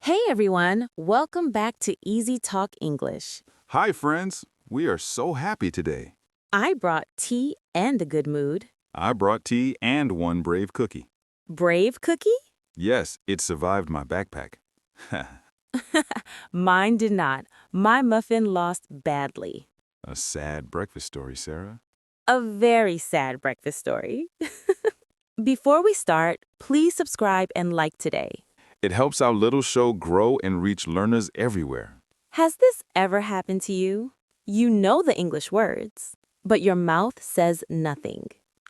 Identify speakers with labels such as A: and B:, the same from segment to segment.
A: Hey everyone, welcome back to Easy Talk English.
B: Hi, friends. We are so happy today.
A: I brought tea and a good mood.
B: I brought tea and one brave cookie.
A: Brave cookie?
B: Yes, it survived my backpack.
A: Mine did not. My muffin lost badly.
B: A sad breakfast story, Sarah.
A: A very sad breakfast story. Before we start, please subscribe and like today.
B: It helps our little show grow and reach learners everywhere.
A: Has this ever happened to you? You know the English words, but your mouth says nothing.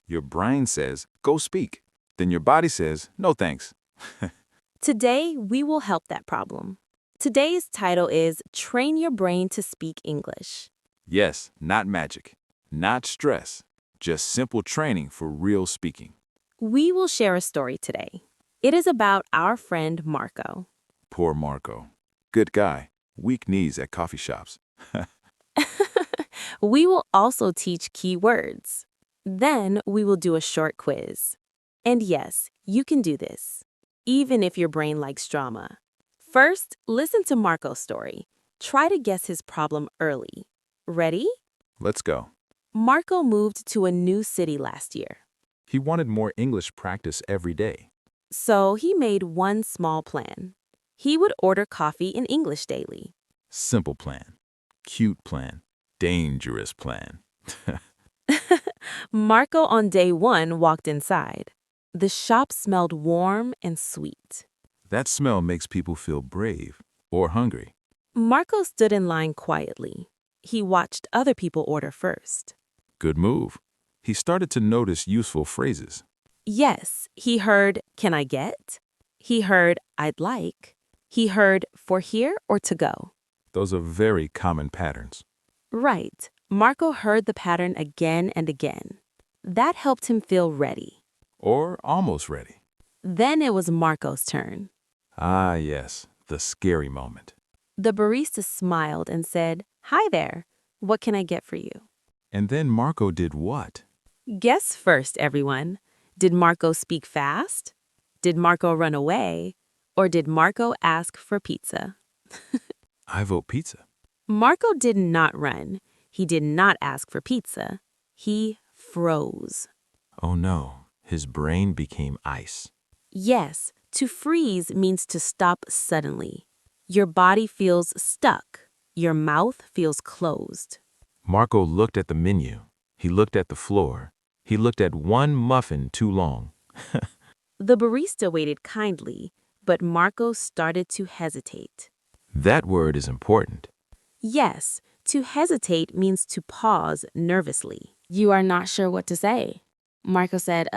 B: Your brain says, go speak. Then your body says, no thanks.
A: Today, we will help that problem. Today's title is Train Your Brain to Speak English.
B: Yes, not magic, not stress, just simple training for real speaking.
A: We will share a story today. It is about our friend Marco.
B: Poor Marco. Good guy, weak knees at coffee shops.
A: We will also teach key words. Then we will do a short quiz. And yes, you can do this, even if your brain likes drama. First, listen to Marco's story. Try to guess his problem early. Ready?
B: Let's go.
A: Marco moved to a new city last year.
B: He wanted more English practice every day.
A: So he made one small plan. He would order coffee in English daily.
B: Simple plan. Cute plan. Dangerous plan.
A: Marco on day one walked inside. The shop smelled warm and sweet.
B: That smell makes people feel brave or hungry.
A: Marco stood in line quietly. He watched other people order first.
B: Good move. He started to notice useful phrases.
A: Yes, he heard, "Can I get?" He heard, "I'd like." He heard, "For here or to go?"
B: Those are very common patterns.
A: Right. Marco heard the pattern again and again. That helped him feel ready.
B: Or almost ready.
A: Then it was Marco's turn.
B: Ah, yes, the scary moment.
A: The barista smiled and said, "Hi there. What can I get for you?"
B: And then Marco did what?
A: Guess first, everyone. Did Marco speak fast? Did Marco run away? Or did Marco ask for pizza?
B: I vote pizza.
A: Marco did not run. He did not ask for pizza. He froze.
B: Oh no, his brain became ice.
A: Yes, to freeze means to stop suddenly. Your body feels stuck. Your mouth feels closed.
B: Marco looked at the menu. He looked at the floor. He looked at one muffin too long.
A: The barista waited kindly, but Marco started to hesitate.
B: That word is important.
A: Yes, to hesitate means to pause nervously. You are not sure what to say. Marco said,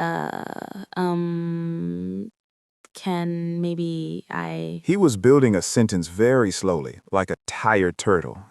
A: can maybe I...
C: He was building a sentence very slowly, like a tired turtle.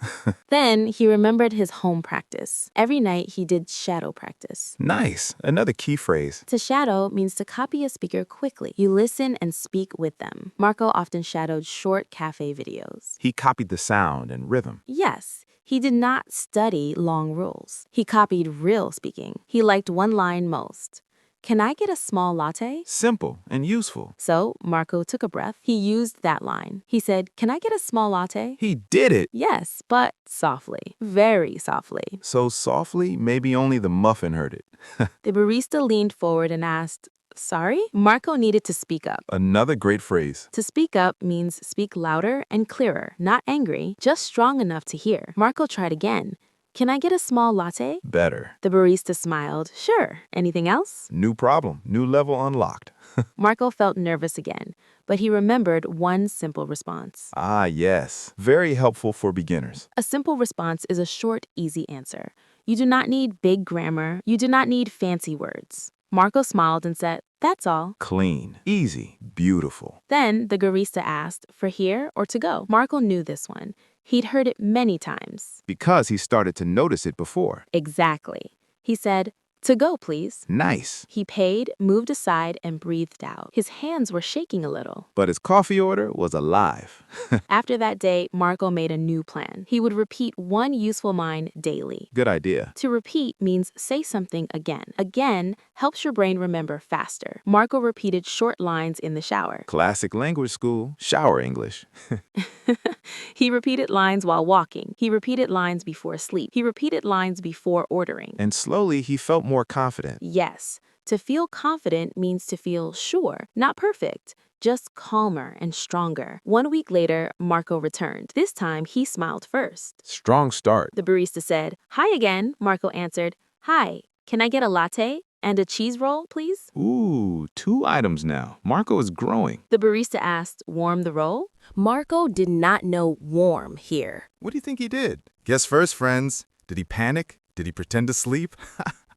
A: Then he remembered his home practice. Every night he did shadow practice.
C: Nice. Another key phrase.
A: To shadow means to copy a speaker quickly. You listen and speak with them. Marco often shadowed short cafe videos.
C: He copied the sound and rhythm.
A: Yes, he did not study long rules. He copied real speaking. He liked one line most. Can I get a small latte?
C: Simple and useful.
A: So Marco took a breath. He used that line. He said, "Can I get a small latte?"
C: He did it.
A: Yes, but softly. Very softly.
C: So softly, maybe only the muffin heard it.
A: The barista leaned forward and asked, "Sorry?" Marco needed to speak up.
C: Another great phrase.
A: To speak up means speak louder and clearer, not angry, just strong enough to hear. Marco tried again. "Can I get a small latte?"
C: Better.
A: The barista smiled. "Sure. Anything else?"
C: New problem. New level unlocked.
A: Marco felt nervous again, but he remembered one simple response.
C: Ah, yes. Very helpful for beginners.
A: A simple response is a short, easy answer. You do not need big grammar. You do not need fancy words. Marco smiled and said, "That's all."
C: Clean. Easy. Beautiful.
A: Then the barista asked, "For here or to go?" Marco knew this one. He'd heard it many times.
C: Because he started to notice it before.
A: Exactly. He said, To go, please.
C: Nice.
A: He paid, moved aside, and breathed out. His hands were shaking a little.
C: But his coffee order was alive.
A: After that day, Marco made a new plan. He would repeat one useful line daily.
C: Good idea.
A: To repeat means say something again. Again helps your brain remember faster. Marco repeated short lines in the shower.
C: Classic language school, shower English.
A: He repeated lines while walking. He repeated lines before sleep. He repeated lines before ordering.
C: And slowly he felt more confident.
A: Yes, to feel confident means to feel sure, not perfect, just calmer and stronger. 1 week later, Marco returned. This time, he smiled first.
C: Strong start.
A: The barista said, "Hi again," Marco answered. "Hi, can I get a latte and a cheese roll, please?"
C: Ooh, 2 items now. Marco is growing.
A: The barista asked, "Warm the roll?" Marco did not know warm here.
C: What do you think he did? Guess first, friends. Did he panic? Did he pretend to sleep?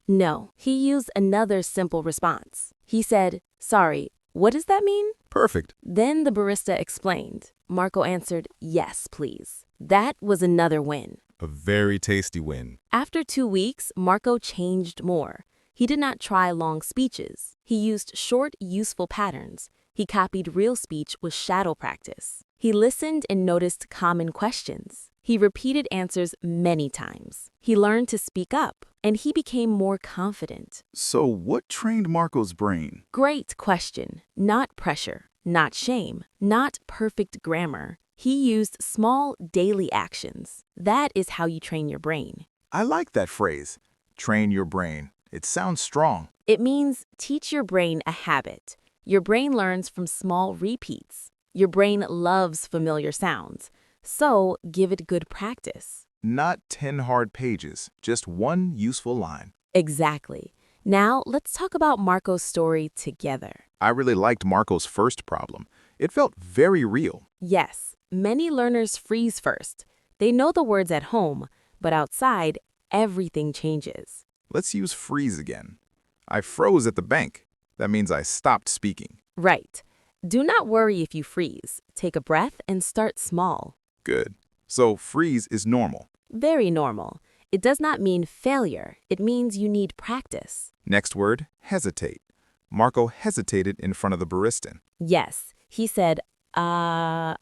A: No, he used another simple response. He said, "Sorry, what does that mean?"
C: Perfect.
A: Then the barista explained. Marco answered, "Yes, please." That was another win.
C: A very tasty win.
A: After 2 weeks, Marco changed more. He did not try long speeches. He used short, useful patterns. He copied real speech with shadow practice. He listened and noticed common questions. He repeated answers many times. He learned to speak up, and he became more confident.
C: So what trained Marco's brain?
A: Great question. Not pressure, not shame, not perfect grammar. He used small daily actions. That is how you train your brain.
C: I like that phrase. Train your brain. It sounds strong.
A: It means teach your brain a habit. Your brain learns from small repeats. Your brain loves familiar sounds. So give it good practice.
C: Not 10 hard pages, just one useful line.
A: Exactly. Now let's talk about Marco's story together.
C: I really liked Marco's first problem. It felt very real.
A: Yes, many learners freeze first. They know the words at home, but outside, everything changes.
C: Let's use freeze again. I froze at the bank. That means I stopped speaking.
A: Right. Do not worry if you freeze. Take a breath and start small.
C: Good. So freeze is normal.
A: Very normal. It does not mean failure. It means you need practice.
C: Next word, hesitate. Marco hesitated in front of the barista.
A: Yes, he said, that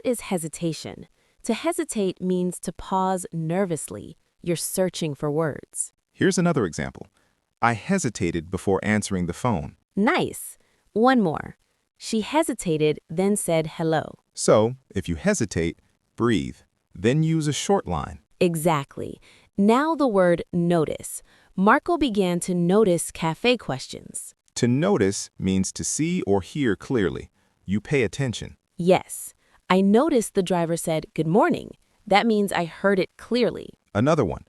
A: is hesitation. To hesitate means to pause nervously. You're searching for words.
C: Here's another example. I hesitated before answering the phone.
A: Nice. One more. She hesitated, then said hello.
C: So, if you hesitate, breathe. Then use a short line.
A: Exactly. Now the word notice. Marco began to notice cafe questions.
C: To notice means to see or hear clearly. You pay attention.
A: Yes. I noticed the driver said, "Good morning." That means I heard it clearly.
C: Another one.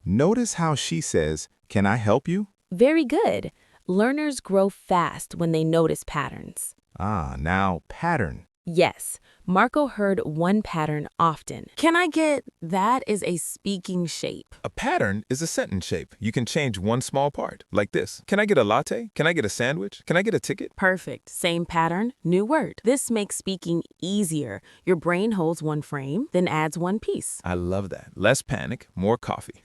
C: Notice how she says, "Can I help you?"
A: Very good. Learners grow fast when they notice patterns.
C: Now pattern.
A: Yes, Marco heard one pattern often. Can I get that is a speaking shape?
B: A pattern is a sentence shape. You can change one small part, like this. Can I get a latte? Can I get a sandwich? Can I get a ticket?
A: Perfect. Same pattern, new word. This makes speaking easier. Your brain holds one frame, then adds one piece.
B: I love that. Less panic, more coffee.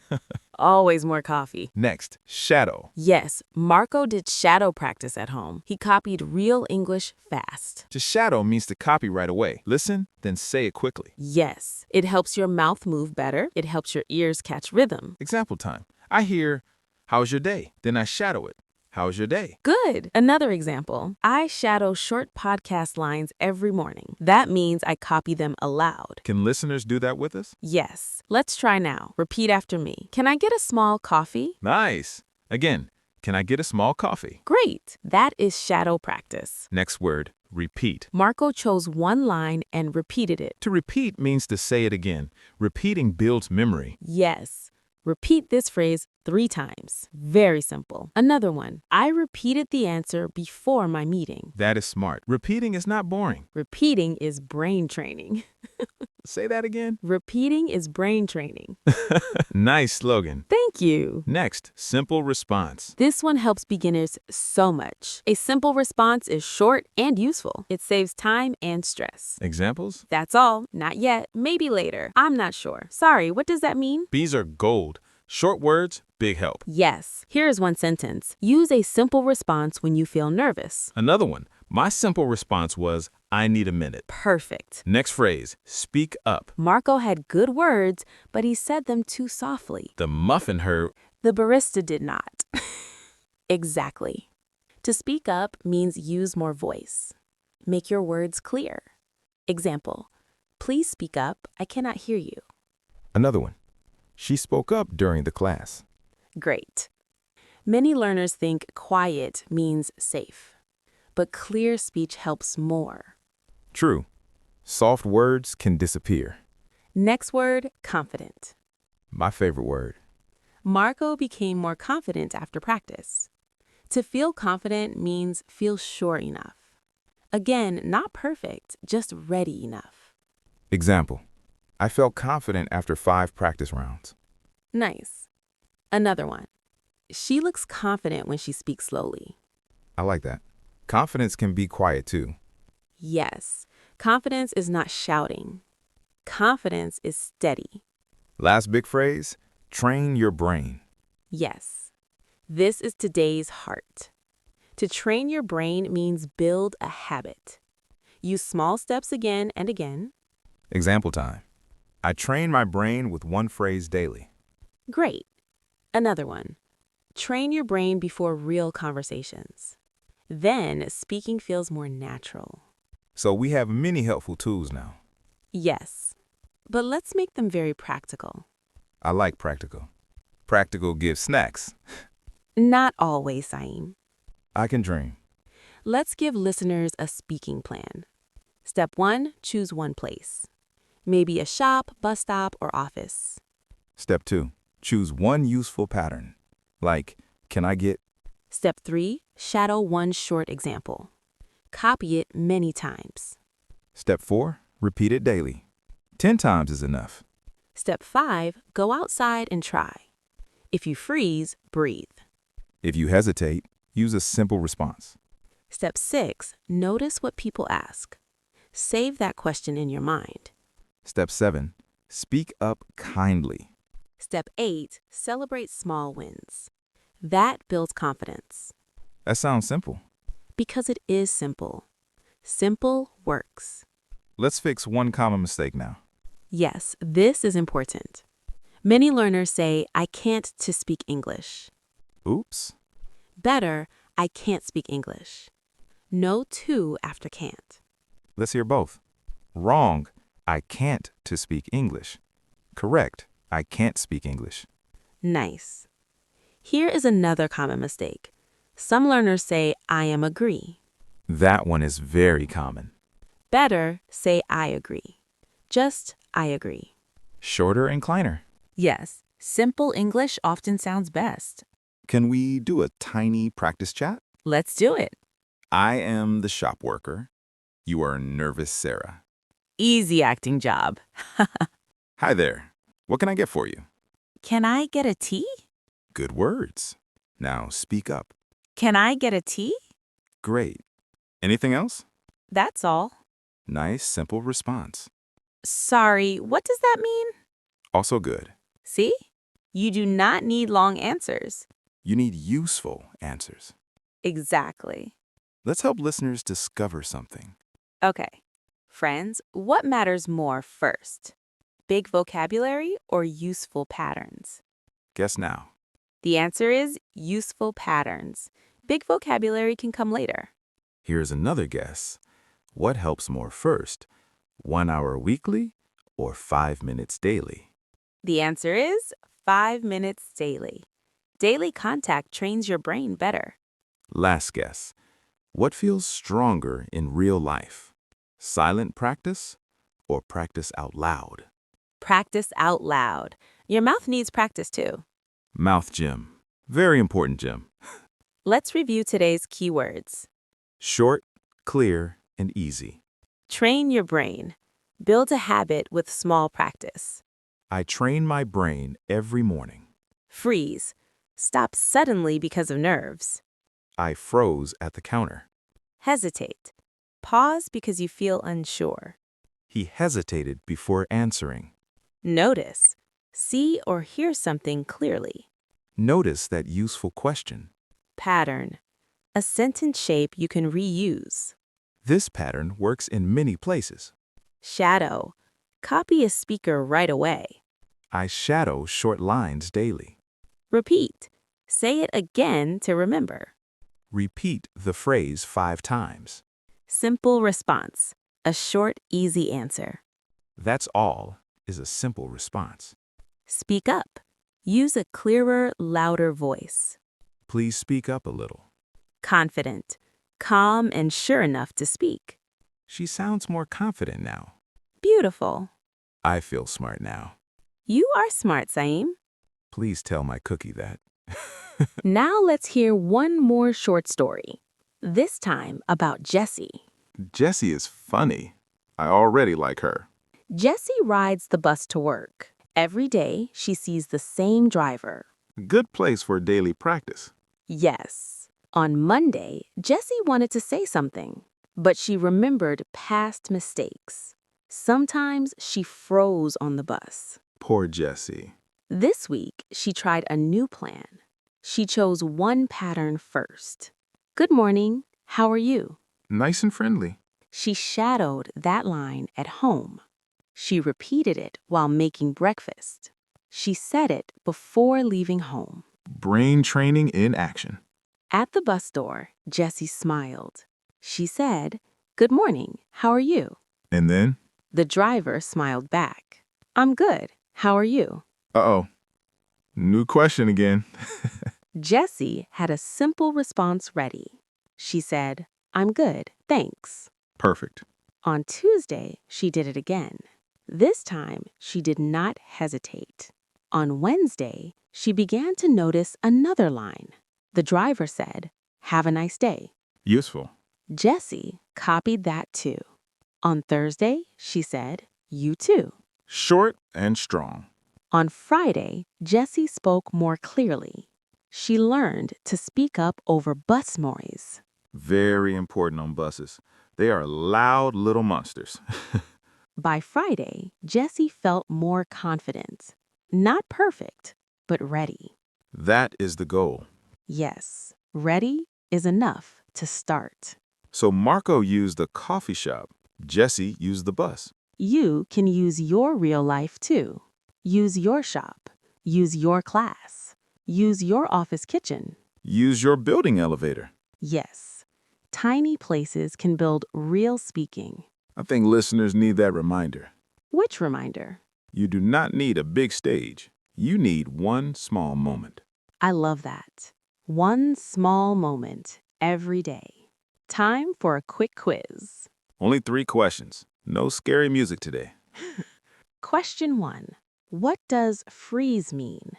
A: Always more coffee.
B: Next, shadow.
A: Yes, Marco did shadow practice at home. He copied real English fast.
B: To shadow means to copy right away. Listen, then say it quickly.
A: Yes, it helps your mouth move better. It helps your ears catch rhythm.
B: Example time. I hear, "How's your day?" Then I shadow it. How's your day?
A: Good. Another example. I shadow short podcast lines every morning. That means I copy them aloud.
B: Can listeners do that with us?
A: Yes. Let's try now. Repeat after me. Can I get a small coffee?
B: Nice. Again, can I get a small coffee?
A: Great. That is shadow practice.
B: Next word, repeat.
A: Marco chose one line and repeated it.
B: To repeat means to say it again. Repeating builds memory.
A: Yes. Repeat this phrase 3 times. Very simple. Another one. I repeated the answer before my meeting.
B: That is smart. Repeating is not boring.
A: Repeating is brain training.
B: Say that again.
A: Repeating is brain training.
B: Nice slogan.
A: Thank you.
B: Next, simple response.
A: This one helps beginners so much. A simple response is short and useful. It saves time and stress.
B: Examples?
A: That's all. Not yet. Maybe later. I'm not sure. Sorry, what does that mean?
B: Bees are gold. Short words, big help.
A: Yes. Here is one sentence. Use a simple response when you feel nervous.
B: Another one. My simple response was, I need a minute.
A: Perfect.
B: Next phrase, speak up.
A: Marco had good words, but he said them too softly.
B: The muffin heard.
A: The barista did not. Exactly. To speak up means use more voice. Make your words clear. Example, please speak up, I cannot hear you.
C: Another one. She spoke up during the class.
A: Great. Many learners think quiet means safe, but clear speech helps more.
C: True. Soft words can disappear.
A: Next word, confident.
C: My favorite word.
A: Marco became more confident after practice. To feel confident means feel sure enough. Again, not perfect, just ready enough.
C: Example. I felt confident after 5 practice rounds.
A: Nice. Another one. She looks confident when she speaks slowly.
C: I like that. Confidence can be quiet too.
A: Yes, confidence is not shouting. Confidence is steady.
C: Last big phrase, train your brain.
A: Yes. This is today's heart. To train your brain means build a habit. Use small steps again and again.
C: Example time. I train my brain with 1 phrase daily.
A: Great. Another one. Train your brain before real conversations. Then speaking feels more natural.
C: So we have many helpful tools now.
A: Yes, but let's make them very practical.
C: I like practical. Practical gives snacks.
A: Not always, Saeem.
C: I can dream.
A: Let's give listeners a speaking plan. Step 1, choose one place. Maybe a shop, bus stop, or office.
C: Step 2, choose one useful pattern. Like, can I get?
A: Step 3, shadow one short example. Copy it many times.
C: Step 4, repeat it daily. 10 times is enough.
A: Step 5, go outside and try. If you freeze, breathe.
C: If you hesitate, use a simple response.
A: Step 6, notice what people ask. Save that question in your mind.
C: Step 7, speak up kindly.
A: Step 8, celebrate small wins. That builds confidence.
C: That sounds simple.
A: Because it is simple. Simple works.
C: Let's fix one common mistake now.
A: Yes, this is important. Many learners say, I can't to speak English.
C: Oops.
A: Better, I can't speak English. No to after can't.
C: Let's hear both. Wrong. I can't to speak English. Correct. I can't speak English.
A: Nice. Here is another common mistake. Some learners say, I am agree.
C: That one is very common.
A: Better, say I agree. Just, I agree.
C: Shorter and kleiner.
A: Yes, simple English often sounds best.
C: Can we do a tiny practice chat?
A: Let's do it.
C: I am the shop worker. You are nervous, Sarah.
A: Easy acting job.
C: Hi there. What can I get for you?
A: Can I get a tea?
C: Good words. Now speak up.
A: Can I get a tea?
C: Great. Anything else?
A: That's all.
C: Nice, simple response.
A: Sorry, what does that mean?
C: Also good.
A: See? You do not need long answers.
C: You need useful answers.
A: Exactly.
C: Let's help listeners discover something.
A: Okay. Friends, what matters more first? Big vocabulary or useful patterns?
C: Guess now.
A: The answer is useful patterns. Big vocabulary can come later.
C: Here's another guess. What helps more first? 1 hour weekly or 5 minutes daily?
A: The answer is 5 minutes daily. Daily contact trains your brain better.
C: Last guess. What feels stronger in real life? Silent practice or practice out loud?
A: Practice out loud. Your mouth needs practice too.
C: Mouth gym. Very important gym.
A: Let's review today's keywords.
C: Short, clear, and easy.
A: Train your brain. Build a habit with small practice.
C: I train my brain every morning.
A: Freeze. Stop suddenly because of nerves.
C: I froze at the counter.
A: Hesitate. Pause because you feel unsure.
C: He hesitated before answering.
A: Notice. See or hear something clearly.
C: Notice that useful question.
A: Pattern. A sentence shape you can reuse.
C: This pattern works in many places.
A: Shadow. Copy a speaker right away.
C: I shadow short lines daily.
A: Repeat. Say it again to remember.
C: Repeat the phrase 5 times.
A: Simple response. A short, easy answer.
C: That's all is a simple response.
A: Speak up. Use a clearer, louder voice.
C: Please speak up a little.
A: Confident. Calm and sure enough to speak.
C: She sounds more confident now.
A: Beautiful.
C: I feel smart now.
A: You are smart, Saeem.
C: Please tell my cookie that.
A: Now let's hear one more short story. This time about Jessie.
C: Jessie is funny. I already like her.
A: Jessie rides the bus to work. Every day, she sees the same driver.
C: Good place for daily practice.
A: Yes. On Monday, Jessie wanted to say something, but she remembered past mistakes. Sometimes she froze on the bus.
C: Poor Jessie.
A: This week, she tried a new plan. She chose one pattern first. Good morning. How are you?
C: Nice and friendly.
A: She shadowed that line at home. She repeated it while making breakfast. She said it before leaving home.
C: Brain training in action.
A: At the bus door, Jessie smiled. She said, "Good morning. How are you?"
C: And then?
A: The driver smiled back. "I'm good. How are you?"
C: Uh-oh. New question again.
A: Jessie had a simple response ready. She said, "I'm good, thanks."
C: Perfect.
A: On Tuesday, she did it again. This time, she did not hesitate. On Wednesday, she began to notice another line. The driver said, "Have a nice day."
C: Useful.
A: Jessie copied that too. On Thursday, she said, "You too."
C: Short and strong.
A: On Friday, Jessie spoke more clearly. She learned to speak up over bus noise.
C: Very important on buses. They are loud little monsters.
A: By Friday, Jessie felt more confident. Not perfect, but ready.
C: That is the goal.
A: Yes, ready is enough to start.
C: So Marco used the coffee shop. Jessie used the bus.
A: You can use your real life too. Use your shop. Use your class. Use your office kitchen.
C: Use your building elevator.
A: Yes, tiny places can build real speaking.
C: I think listeners need that reminder.
A: Which reminder?
C: You do not need a big stage. You need one small moment.
A: I love that. One small moment every day. Time for a quick quiz.
C: Only 3 questions. No scary music today.
A: Question 1. What does freeze mean?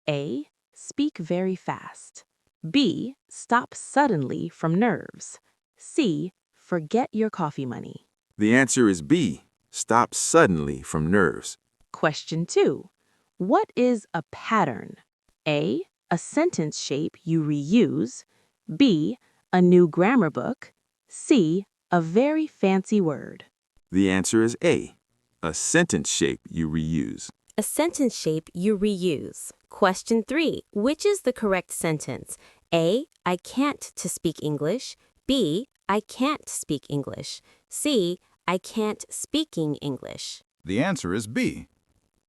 A: A. Speak very fast. B. Stop suddenly from nerves. C. Forget your coffee money.
C: The answer is B. Stop suddenly from nerves.
A: Question 2. What is a pattern? A. A sentence shape you reuse. B. A new grammar book. C. A very fancy word.
C: The answer is A. A sentence shape you reuse.
A: A sentence shape you reuse. Question 3. Which is the correct sentence? A. I can't to speak English. B. I can't speak English. C. I can't speaking English.
C: The answer is B.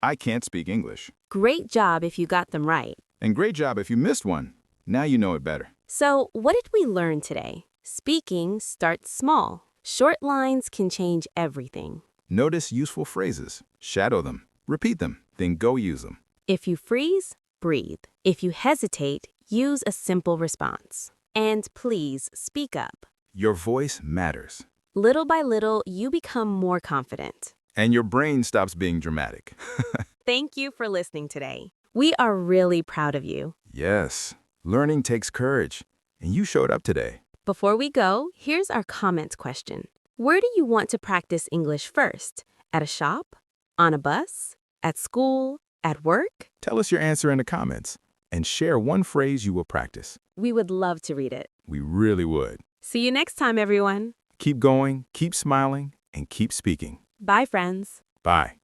C: I can't speak English.
A: Great job if you got them right.
C: And great job if you missed one. Now you know it better.
A: So, what did we learn today? Speaking starts small. Short lines can change everything.
C: Notice useful phrases. Shadow them. Repeat them. Then go use them.
A: If you freeze, breathe. If you hesitate, use a simple response. And please speak up.
C: Your voice matters.
A: Little by little, you become more confident.
C: And your brain stops being dramatic.
A: Thank you for listening today. We are really proud of you.
C: Yes, learning takes courage. And you showed up today.
A: Before we go, here's our comment question. Where do you want to practice English first? At a shop? On a bus? At school? At work?
C: Tell us your answer in the comments and share one phrase you will practice.
A: We would love to read it.
C: We really would.
A: See you next time, everyone.
C: Keep going, keep smiling, and keep speaking.
A: Bye, friends.
C: Bye.